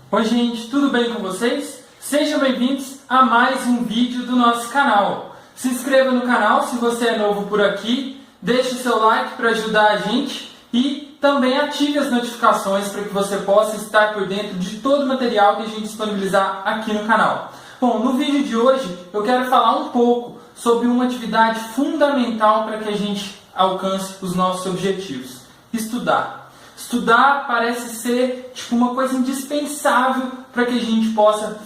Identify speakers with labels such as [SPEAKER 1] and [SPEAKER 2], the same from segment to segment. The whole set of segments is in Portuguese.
[SPEAKER 1] Oi gente, tudo bem com vocês? Sejam bem-vindos a mais um vídeo do nosso canal. Se inscreva no canal se você é novo por aqui, deixe o seu like para ajudar a gente e também ative as notificações para que você possa estar por dentro de todo o material que a gente disponibilizar aqui no canal. Bom, no vídeo de hoje eu quero falar um pouco sobre uma atividade fundamental para que a gente alcance os nossos objetivos: estudar. Estudar parece ser uma coisa indispensável para que a gente possa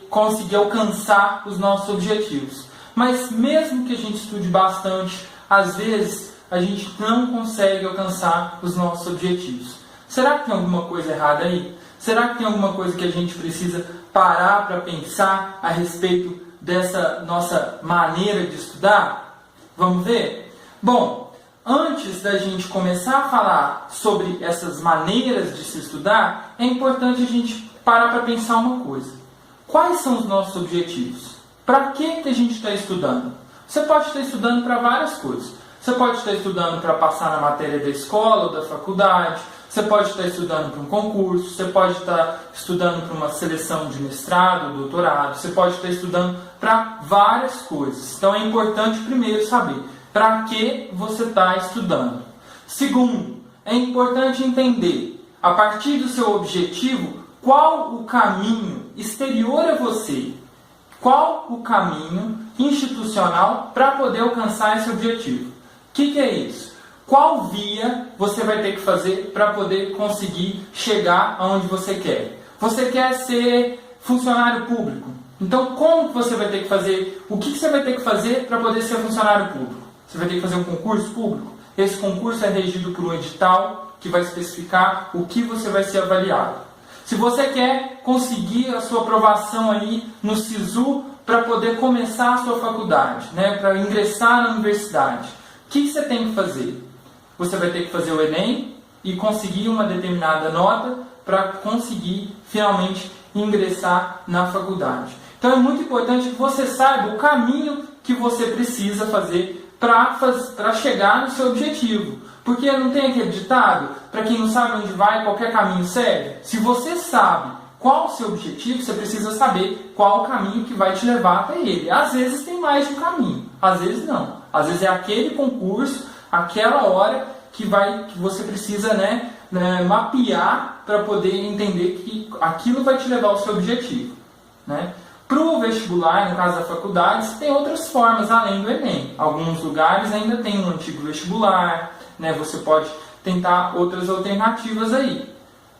[SPEAKER 1] conseguir alcançar os nossos objetivos. Mas mesmo que a gente estude bastante, às vezes a gente não consegue alcançar os nossos objetivos. Será que tem alguma coisa errada aí? Será que tem alguma coisa que a gente precisa parar para pensar a respeito dessa nossa maneira de estudar? Vamos ver? Bom, antes da gente começar a falar sobre essas maneiras de se estudar, é importante a gente parar para pensar uma coisa. Quais são os nossos objetivos? Para que a gente está estudando? Você pode estar estudando para várias coisas. Você pode estar estudando para passar na matéria da escola ou da faculdade. Você pode estar estudando para um concurso. Você pode estar estudando para uma seleção de mestrado, doutorado. Você pode estar estudando para várias coisas. Então é importante primeiro saber para que você está estudando. Segundo, é importante entender, a partir do seu objetivo, qual o caminho exterior a você, qual o caminho institucional para poder alcançar esse objetivo. O que é isso? Qual via você vai ter que fazer para poder conseguir chegar aonde você quer? Você quer ser funcionário público? Então, como você vai ter que fazer? O que você vai ter que fazer para poder ser funcionário público? Você vai ter que fazer um concurso público. Esse concurso é regido por um edital que vai especificar o que você vai ser avaliado. Se você quer conseguir a sua aprovação aí no SISU para poder começar a sua faculdade, para ingressar na universidade, o que você tem que fazer? Você vai ter que fazer o Enem e conseguir uma determinada nota para conseguir finalmente ingressar na faculdade. Então é muito importante que você saiba o caminho que você precisa fazer para chegar no seu objetivo. Porque não tem aquele ditado, para quem não sabe onde vai, qualquer caminho serve. Se você sabe qual o seu objetivo, você precisa saber qual o caminho que vai te levar até ele. Às vezes tem mais de um caminho, às vezes não. Às vezes é aquele concurso, aquela hora que você precisa mapear para poder entender que aquilo vai te levar ao seu objetivo. Para o vestibular, no caso da faculdade, tem outras formas além do Enem. Alguns lugares ainda tem um antigo vestibular, você pode tentar outras alternativas aí.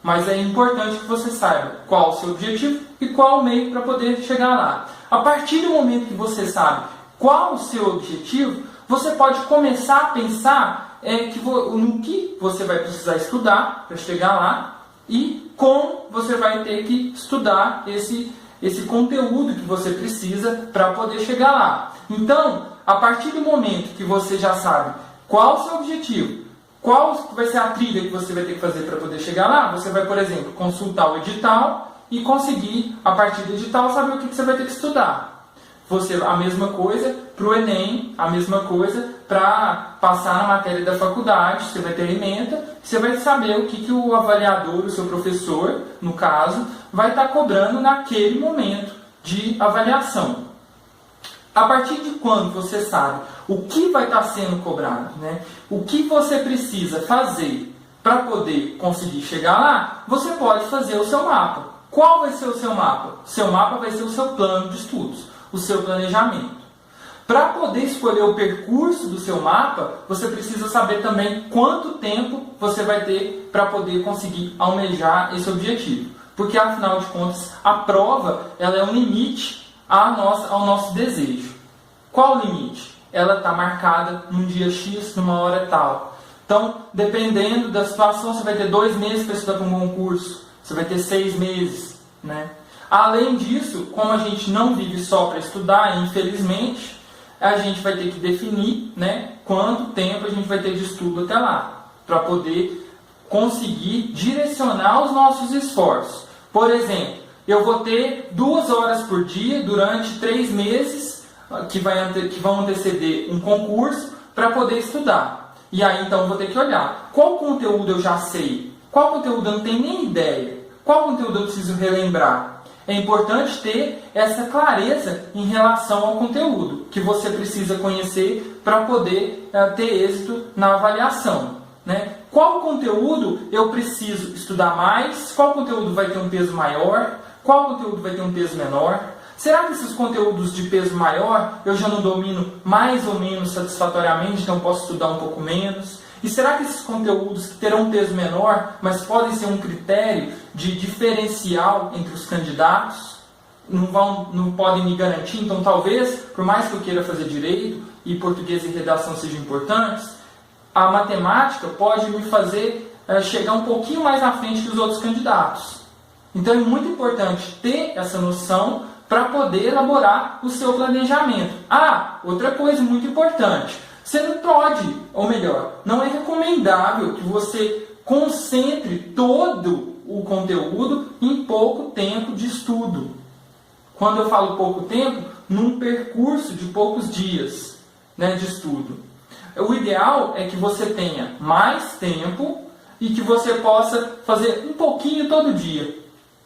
[SPEAKER 1] Mas é importante que você saiba qual o seu objetivo e qual o meio para poder chegar lá. A partir do momento que você sabe qual o seu objetivo, você pode começar a pensar no que você vai precisar estudar para chegar lá e como você vai ter que estudar esse conteúdo que você precisa para poder chegar lá. Então, a partir do momento que você já sabe qual o seu objetivo, qual vai ser a trilha que você vai ter que fazer para poder chegar lá, você vai, por exemplo, consultar o edital e conseguir, a partir do edital, saber o que você vai ter que estudar. A mesma coisa para o Enem, a mesma coisa para passar na matéria da faculdade, você vai ter ementa, você vai saber o que o avaliador, o seu professor, no caso, vai estar cobrando naquele momento de avaliação. A partir de quando você sabe o que vai estar sendo cobrado, o que você precisa fazer para poder conseguir chegar lá, você pode fazer o seu mapa. Qual vai ser o seu mapa? O seu mapa vai ser o seu plano de estudos, o seu planejamento. Para poder escolher o percurso do seu mapa, você precisa saber também quanto tempo você vai ter para poder conseguir almejar esse objetivo. Porque, afinal de contas, a prova ela é um limite ao nosso desejo. Qual o limite? Ela está marcada num dia X, numa hora tal. Então, dependendo da situação, você vai ter 2 meses para estudar para um concurso. Você vai ter 6 meses. Além disso, como a gente não vive só para estudar, infelizmente, a gente vai ter que definir quanto tempo a gente vai ter de estudo até lá, para poder conseguir direcionar os nossos esforços. Por exemplo, eu vou ter 2 horas por dia durante 3 meses que vão anteceder um concurso para poder estudar. E aí então eu vou ter que olhar qual conteúdo eu já sei, qual conteúdo eu não tenho nem ideia, Qual conteúdo eu preciso relembrar? É importante ter essa clareza em relação ao conteúdo que você precisa conhecer para poder ter êxito na avaliação, né? Qual conteúdo eu preciso estudar mais? Qual conteúdo vai ter um peso maior? Qual conteúdo vai ter um peso menor? Será que esses conteúdos de peso maior eu já não domino mais ou menos satisfatoriamente, então posso estudar um pouco menos? E será que esses conteúdos que terão um peso menor, mas podem ser um critério de diferencial entre os candidatos, não podem me garantir? Então talvez, por mais que eu queira fazer direito e português e redação sejam importantes, a matemática pode me fazer chegar um pouquinho mais à frente que os outros candidatos. Então é muito importante ter essa noção para poder elaborar o seu planejamento. Outra coisa muito importante. Você não pode, ou melhor, não é recomendável que você concentre todo o conteúdo em pouco tempo de estudo. Quando eu falo pouco tempo, num percurso de poucos dias, né, de estudo. O ideal é que você tenha mais tempo e que você possa fazer um pouquinho todo dia.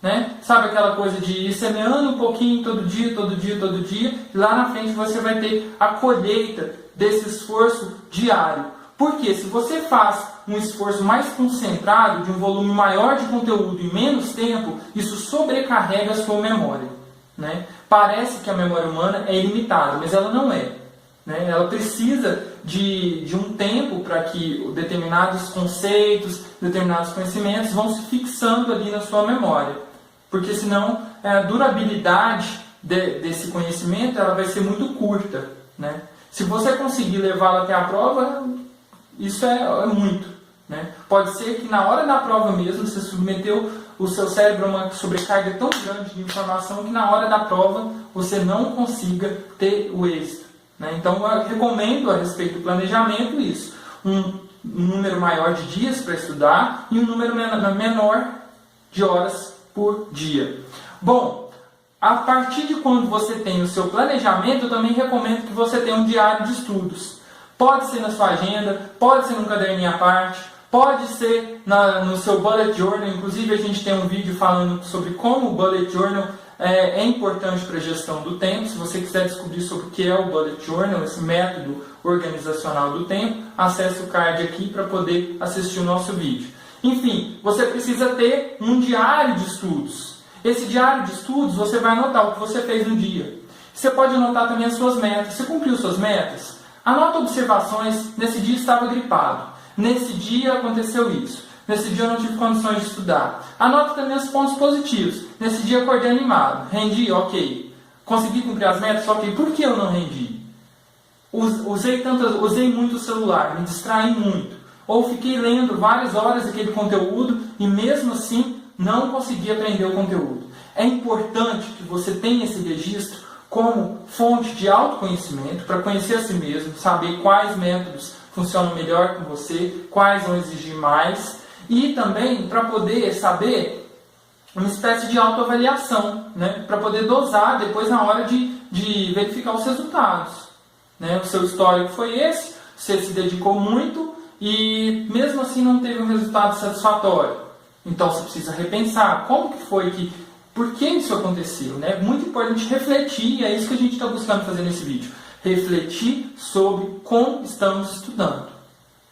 [SPEAKER 1] Né? Sabe aquela coisa de ir semeando um pouquinho todo dia, todo dia, todo dia, e lá na frente você vai ter a colheita desse esforço diário. Porque se você faz um esforço mais concentrado, de um volume maior de conteúdo em menos tempo, isso sobrecarrega a sua memória. Né? Parece que a memória humana é ilimitada, mas ela não é. Né? Ela precisa de um tempo para que determinados conceitos, determinados conhecimentos vão se fixando ali na sua memória. Porque senão a durabilidade desse conhecimento ela vai ser muito curta. Né? Se você conseguir levá-lo até a prova, isso é muito. Né? Pode ser que na hora da prova mesmo você submeteu o seu cérebro a uma sobrecarga tão grande de informação que na hora da prova você não consiga ter o êxito. Né? Então eu recomendo a respeito do planejamento isso. Um número maior de dias para estudar e um número menor de horas por dia. Bom, a partir de quando você tem o seu planejamento, eu também recomendo que você tenha um diário de estudos. Pode ser na sua agenda, pode ser num caderninho à parte, pode ser no seu bullet journal. Inclusive a gente tem um vídeo falando sobre como o bullet journal é importante para a gestão do tempo. Se você quiser descobrir sobre o que é o bullet journal, esse método organizacional do tempo, acesse o card aqui para poder assistir o nosso vídeo. Enfim, você precisa ter um diário de estudos. Esse diário de estudos, você vai anotar o que você fez no dia. Você pode anotar também as suas metas. Você cumpriu suas metas? Anota observações. Nesse dia estava gripado. Nesse dia aconteceu isso. Nesse dia eu não tive condições de estudar. Anota também os pontos positivos. Nesse dia eu acordei animado. Rendi? Ok. Consegui cumprir as metas? Ok. Por que eu não rendi? Usei muito o celular. Me distraí muito. Ou fiquei lendo várias horas aquele conteúdo e mesmo assim não consegui aprender o conteúdo. É importante que você tenha esse registro como fonte de autoconhecimento para conhecer a si mesmo, saber quais métodos funcionam melhor com você, quais vão exigir mais e também para poder saber uma espécie de autoavaliação, né? Para poder dosar depois na hora de verificar os resultados. Né? O seu histórico foi esse, você se dedicou muito e mesmo assim não teve um resultado satisfatório. Então você precisa repensar como que foi por que isso aconteceu. Né? É muito importante refletir, e é isso que a gente está buscando fazer nesse vídeo. Refletir sobre como estamos estudando.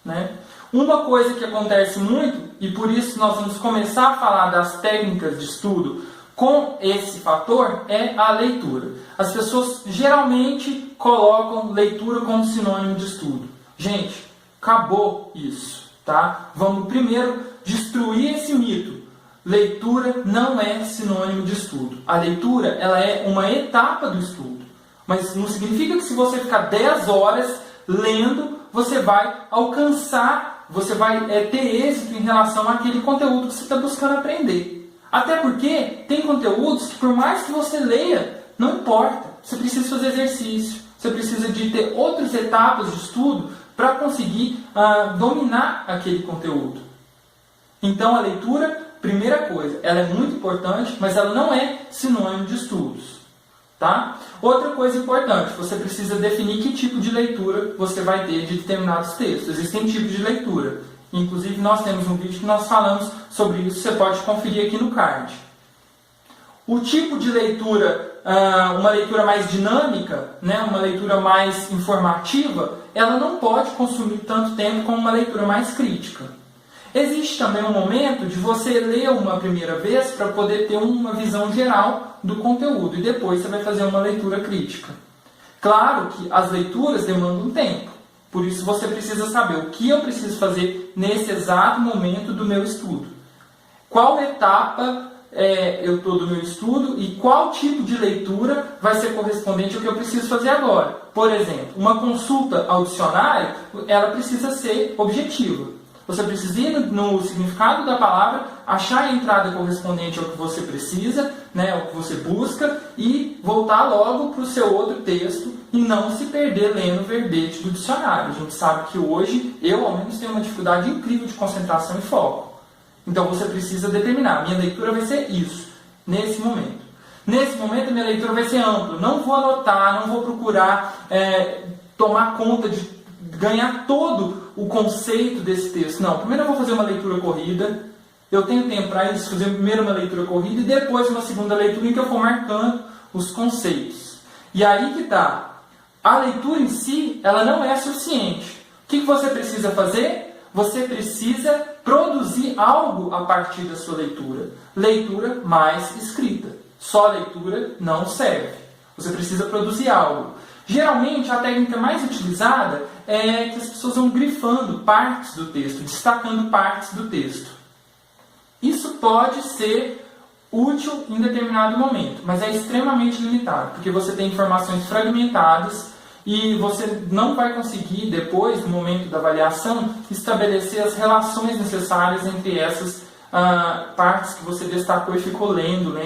[SPEAKER 1] Né? Uma coisa que acontece muito, e por isso nós vamos começar a falar das técnicas de estudo com esse fator, é a leitura. As pessoas geralmente colocam leitura como sinônimo de estudo. Gente, acabou isso, tá? Vamos primeiro destruir esse mito. Leitura não é sinônimo de estudo. A leitura, ela é uma etapa do estudo. Mas não significa que se você ficar 10 horas lendo, você vai alcançar, você vai ter êxito em relação àquele conteúdo que você está buscando aprender. Até porque tem conteúdos que por mais que você leia, não importa. Você precisa fazer exercício. Você precisa de ter outras etapas de estudo para conseguir dominar aquele conteúdo. Então a leitura, primeira coisa, ela é muito importante, mas ela não é sinônimo de estudos. Tá? Outra coisa importante, você precisa definir que tipo de leitura você vai ter de determinados textos. Existem tipos de leitura. Inclusive, nós temos um vídeo que nós falamos sobre isso, você pode conferir aqui no card. O tipo de leitura, uma leitura mais dinâmica, né, uma leitura mais informativa, ela não pode consumir tanto tempo como uma leitura mais crítica. Existe também um momento de você ler uma primeira vez para poder ter uma visão geral do conteúdo e depois você vai fazer uma leitura crítica. Claro que as leituras demandam tempo, por isso você precisa saber o que eu preciso fazer nesse exato momento do meu estudo. Qual etapa eu estou do meu estudo e qual tipo de leitura vai ser correspondente ao que eu preciso fazer agora. Por exemplo, uma consulta ao dicionário, ela precisa ser objetiva. Você precisa ir no significado da palavra, achar a entrada correspondente ao que você precisa, né, ao que você busca, e voltar logo para o seu outro texto e não se perder lendo o verbete do dicionário. A gente sabe que hoje, eu ao menos tenho uma dificuldade incrível de concentração e foco. Então você precisa determinar, minha leitura vai ser isso, nesse momento. Nesse momento minha leitura vai ser ampla, não vou anotar, não vou procurar tomar conta de ganhar todo o conceito desse texto. Não, primeiro eu vou fazer uma leitura corrida, eu tenho tempo para isso, fazer primeiro uma leitura corrida e depois uma segunda leitura em que eu for marcando os conceitos. E aí que está, a leitura em si, ela não é suficiente. O que você precisa fazer? Você precisa produzir algo a partir da sua leitura. Leitura mais escrita. Só leitura não serve. Você precisa produzir algo. Geralmente, a técnica mais utilizada é que as pessoas vão grifando partes do texto, destacando partes do texto. Isso pode ser útil em determinado momento, mas é extremamente limitado, porque você tem informações fragmentadas e você não vai conseguir, depois, no momento da avaliação, estabelecer as relações necessárias entre essas partes que você destacou e ficou lendo.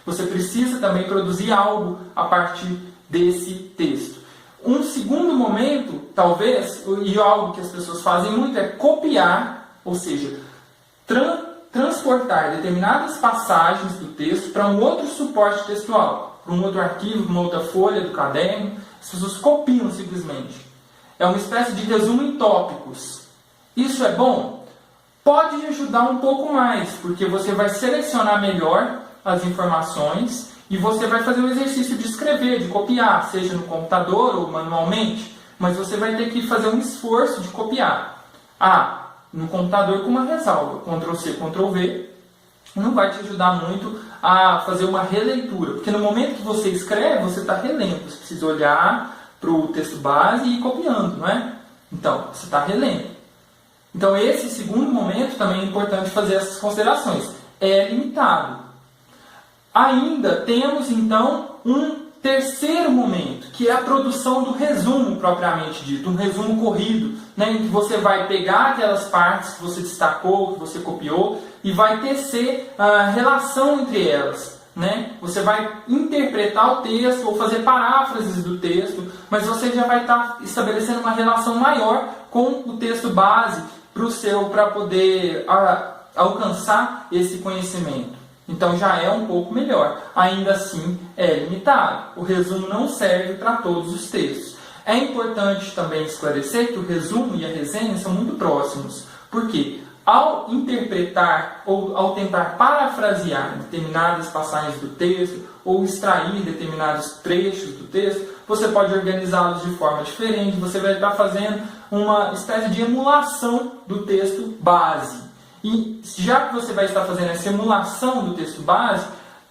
[SPEAKER 1] Você precisa também produzir algo a partir desse texto. Um segundo momento, talvez, e algo que as pessoas fazem muito, é copiar, ou seja, transportar determinadas passagens do texto para um outro suporte textual, para um outro arquivo, para uma outra folha do caderno. As pessoas copiam simplesmente. É uma espécie de resumo em tópicos. Isso é bom? Pode ajudar um pouco mais, porque você vai selecionar melhor as informações e você vai fazer o exercício de escrever, de copiar, seja no computador ou manualmente, mas você vai ter que fazer um esforço de copiar. No computador com uma ressalva, Ctrl+C, Ctrl+V, não vai te ajudar muito a fazer uma releitura, porque no momento que você escreve, você está relendo, você precisa olhar para o texto base e ir copiando, não é? Então, você está relendo. Então, esse segundo momento também é importante fazer essas considerações. É limitado. Ainda temos, então, um terceiro momento, que é a produção do resumo propriamente dito, um resumo corrido, né, em que você vai pegar aquelas partes que você destacou, que você copiou, e vai tecer a relação entre elas. Né? Você vai interpretar o texto ou fazer paráfrases do texto, mas você já vai estar estabelecendo uma relação maior com o texto base para poder alcançar esse conhecimento. Então já é um pouco melhor. Ainda assim é limitado. O resumo não serve para todos os textos. É importante também esclarecer que o resumo e a resenha são muito próximos. Por quê? Ao interpretar ou ao tentar parafrasear determinadas passagens do texto ou extrair determinados trechos do texto, você pode organizá-los de forma diferente. Você vai estar fazendo uma espécie de emulação do texto base. E já que você vai estar fazendo essa emulação do texto base,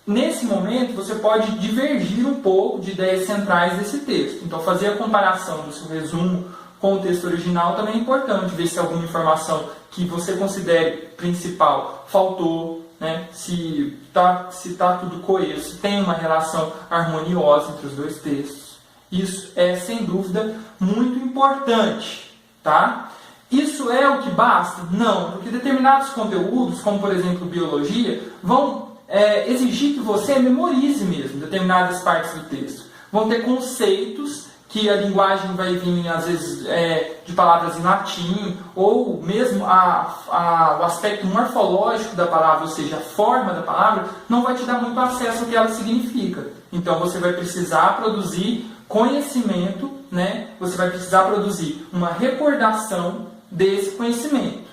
[SPEAKER 1] nesse momento você pode divergir um pouco de ideias centrais desse texto. Então fazer a comparação do seu resumo com o texto original também é importante, ver se alguma informação que você considere principal faltou, né? se tá tudo coeso, se tem uma relação harmoniosa entre os dois textos. Isso é, sem dúvida, muito importante. Tá? Isso é o que basta? Não, porque determinados conteúdos, como por exemplo biologia, vão exigir que você memorize mesmo determinadas partes do texto. Vão ter conceitos que a linguagem vai vir, às vezes, de palavras em latim, ou mesmo o aspecto morfológico da palavra, ou seja, a forma da palavra, não vai te dar muito acesso ao que ela significa. Então você vai precisar produzir conhecimento, né? Você vai precisar produzir uma recordação desse conhecimento.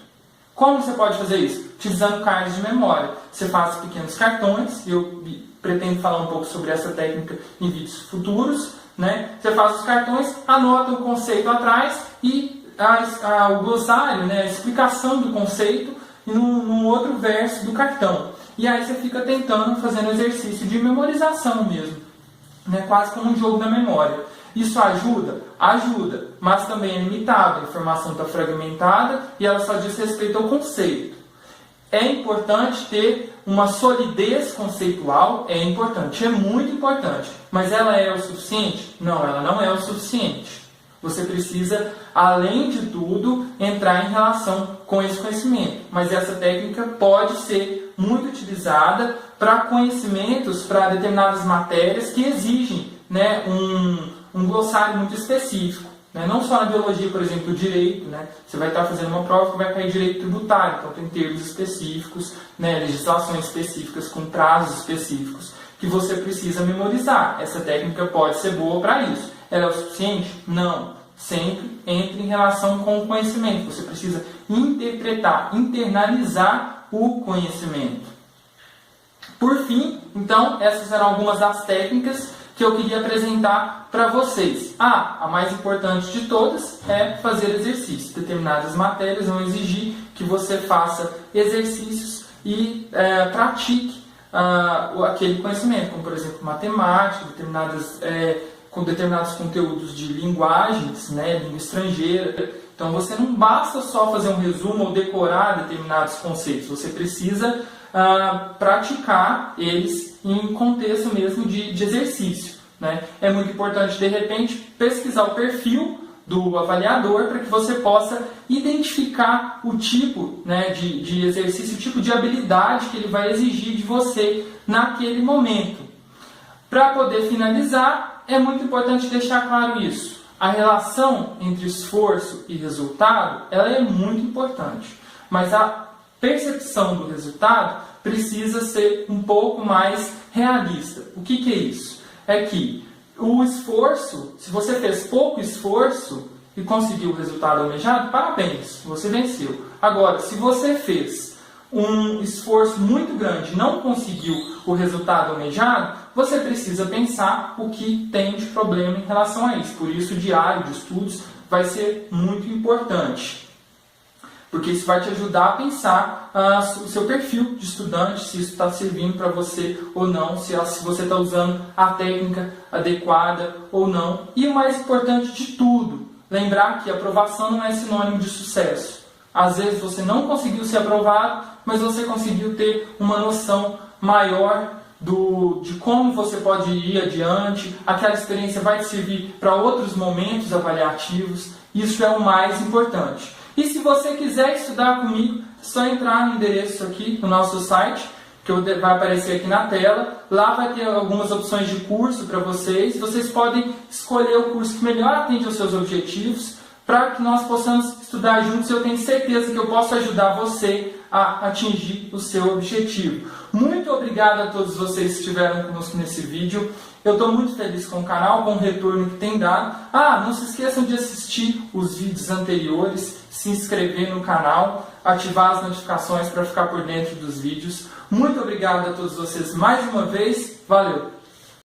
[SPEAKER 1] Como você pode fazer isso? Utilizando cards de memória. Você faz pequenos cartões, eu pretendo falar um pouco sobre essa técnica em vídeos futuros, né? Você faz os cartões, anota o conceito atrás e o glossário, né? A explicação do conceito num outro verso do cartão. E aí você fica tentando, fazendo exercício de memorização mesmo, né? Quase como um jogo da memória. Isso ajuda? Ajuda, mas também é limitado. A informação está fragmentada e ela só diz respeito ao conceito. É importante ter uma solidez conceitual, é importante, é muito importante. Mas ela é o suficiente? Não, ela não é o suficiente. Você precisa, além de tudo, entrar em relação com esse conhecimento. Mas essa técnica pode ser muito utilizada para conhecimentos, para determinadas matérias que exigem, né, um glossário muito específico. Né? Não só na biologia, por exemplo, o direito. Né? Você vai estar fazendo uma prova que vai cair direito tributário, então tem termos específicos, né, legislações específicas, com prazos específicos, que você precisa memorizar. Essa técnica pode ser boa para isso. Ela é o suficiente? Não. Sempre entre em relação com o conhecimento. Você precisa interpretar, internalizar o conhecimento. Por fim, então, essas eram algumas das técnicas que eu queria apresentar para vocês. A mais importante de todas é fazer exercícios. Determinadas matérias vão exigir que você faça exercícios e pratique aquele conhecimento, como por exemplo matemática, com determinados conteúdos de linguagens, né, língua estrangeira. Então você não basta só fazer um resumo ou decorar determinados conceitos, você precisa praticar eles em contexto mesmo de exercício. Né? É muito importante, de repente, pesquisar o perfil do avaliador para que você possa identificar o tipo, né, de exercício, o tipo de habilidade que ele vai exigir de você naquele momento. Para poder finalizar, é muito importante deixar claro isso. A relação entre esforço e resultado, ela é muito importante, mas a percepção do resultado precisa ser um pouco mais realista. O que é isso? É que o esforço, se você fez pouco esforço e conseguiu o resultado almejado, parabéns, você venceu. Agora, se você fez um esforço muito grande e não conseguiu o resultado almejado, você precisa pensar o que tem de problema em relação a isso. Por isso, o diário de estudos vai ser muito importante. Porque isso vai te ajudar a pensar o seu perfil de estudante, se isso está servindo para você ou não, se você está usando a técnica adequada ou não. E o mais importante de tudo, lembrar que a aprovação não é sinônimo de sucesso. Às vezes você não conseguiu ser aprovado, mas você conseguiu ter uma noção maior de como você pode ir adiante. Aquela experiência vai te servir para outros momentos avaliativos. Isso é o mais importante. E se você quiser estudar comigo, é só entrar no endereço aqui no nosso site, que vai aparecer aqui na tela. Lá vai ter algumas opções de curso para vocês. Vocês podem escolher o curso que melhor atende aos seus objetivos, para que nós possamos estudar juntos. Eu tenho certeza que eu posso ajudar você a atingir o seu objetivo. Muito obrigado a todos vocês que estiveram conosco nesse vídeo. Eu estou muito feliz com o canal, com o retorno que tem dado. Não se esqueçam de assistir os vídeos anteriores, se inscrever no canal, ativar as notificações para ficar por dentro dos vídeos. Muito obrigado a todos vocês mais uma vez. Valeu!